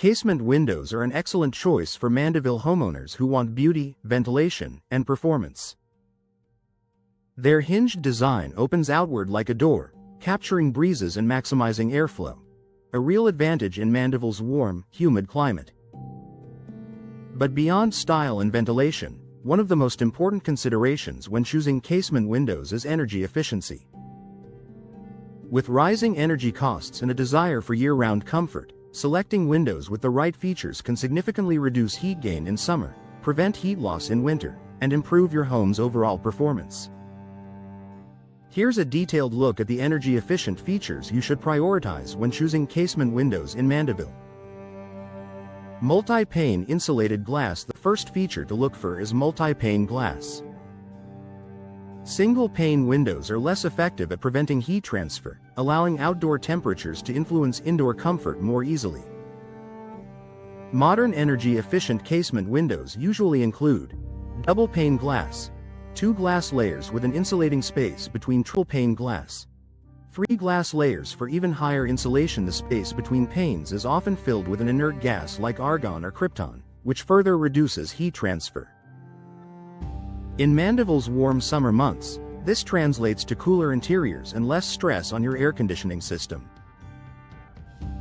Casement windows are an excellent choice for Mandeville homeowners who want beauty, ventilation, and performance. Their hinged design opens outward like a door, capturing breezes and maximizing airflow, a real advantage in Mandeville's warm, humid climate. But beyond style and ventilation, one of the most important considerations when choosing casement windows is energy efficiency. With rising energy costs and a desire for year-round comfort, selecting windows with the right features can significantly reduce heat gain in summer, prevent heat loss in winter, and improve your home's overall performance. Here's a detailed look at the energy-efficient features you should prioritize when choosing casement windows in Mandeville. Multi-pane insulated glass. The first feature to look for is multi-pane glass. Single-pane windows are less effective at preventing heat transfer, allowing outdoor temperatures to influence indoor comfort more easily. Modern energy-efficient casement windows usually include double-pane glass, 2 glass layers with an insulating space between triple-pane glass, 3 glass layers for even higher insulation. The space between panes is often filled with an inert gas like argon or krypton, which further reduces heat transfer. In Mandeville's warm summer months, this translates to cooler interiors and less stress on your air conditioning system.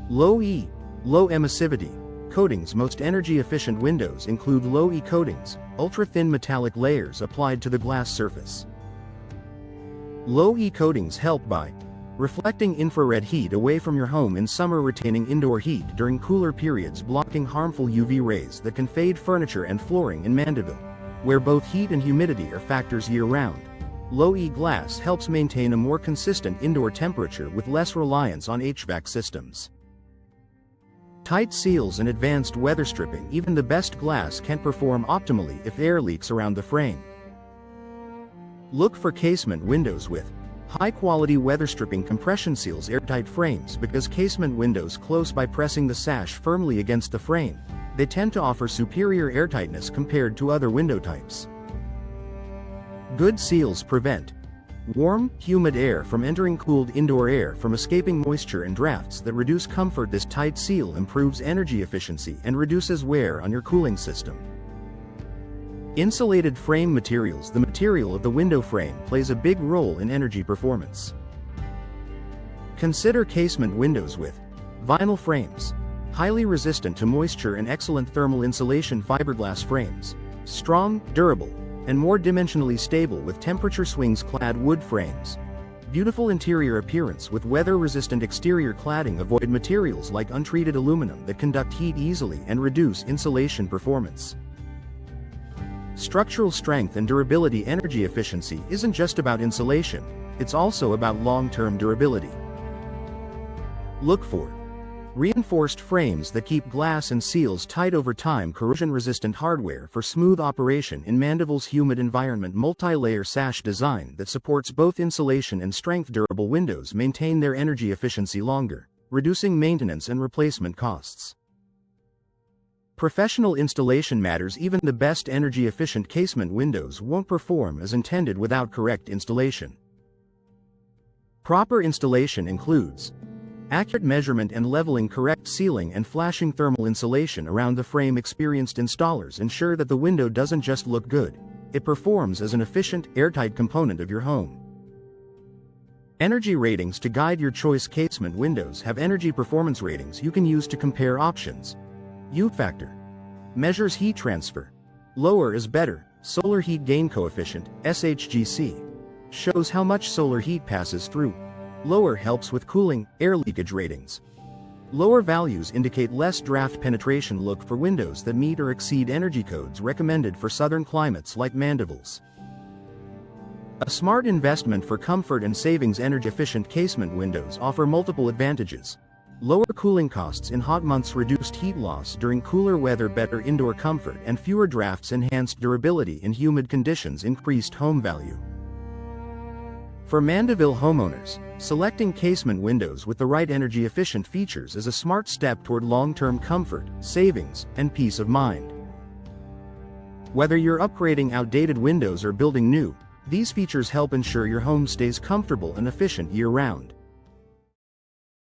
Low emissivity coatings. Most energy-efficient windows include low E coatings, ultra-thin metallic layers applied to the glass surface. Low E coatings help by reflecting infrared heat away from your home in summer, retaining indoor heat during cooler periods, blocking harmful UV rays that can fade furniture and flooring. In Mandeville, where both heat and humidity are factors year-round, low E glass helps maintain a more consistent indoor temperature with less reliance on HVAC systems. Tight seals and advanced weather stripping. Even the best glass can't perform optimally if air leaks around the frame. Look for casement windows with high-quality weather stripping compression seals. Airtight frames. Because casement windows close by pressing the sash firmly against the frame, they tend to offer superior airtightness compared to other window types. Good seals prevent warm, humid air from entering, cooled indoor air from escaping, moisture and drafts that reduce comfort. This tight seal improves energy efficiency and reduces wear on your cooling system. Insulated frame materials. The material of the window frame plays a big role in energy performance. Consider casement windows with vinyl frames, highly resistant to moisture and excellent thermal insulation. Fiberglass frames, strong, durable, and more dimensionally stable with temperature swings. Clad wood frames, beautiful interior appearance with weather-resistant exterior cladding. Avoid materials like untreated aluminum that conduct heat easily and reduce insulation performance. Structural strength and durability. Energy efficiency isn't just about insulation, it's also about long-term durability. Look for reinforced frames that keep glass and seals tight over time. Corrosion-resistant hardware for smooth operation. In Mandeville's humid environment, multi-layer sash design that supports both insulation and strength. Durable windows maintain their energy efficiency longer, reducing maintenance and replacement costs. Professional installation matters. Even the best energy-efficient casement windows won't perform as intended without correct installation. Proper installation includes accurate measurement and leveling, correct sealing and flashing thermal insulation around the frame. Experienced installers ensure that the window doesn't just look good, it performs as an efficient, airtight component of your home. Energy ratings. To guide your choice, casement windows have energy performance ratings you can use to compare options. U factor measures heat transfer. Lower is better. Solar heat gain coefficient, SHGC, shows how much solar heat passes through. Lower helps with cooling, air leakage ratings. Lower values indicate less draft penetration. Look for windows that meet or exceed energy codes recommended for southern climates like Mandeville's. A smart investment for comfort and savings. Energy-efficient casement windows offer multiple advantages. Lower cooling costs in hot months, reduced heat loss during cooler weather, better indoor comfort and fewer drafts, enhanced durability in humid conditions, increased home value. For Mandeville homeowners, selecting casement windows with the right energy-efficient features is a smart step toward long-term comfort, savings, and peace of mind. Whether you're upgrading outdated windows or building new, these features help ensure your home stays comfortable and efficient year-round.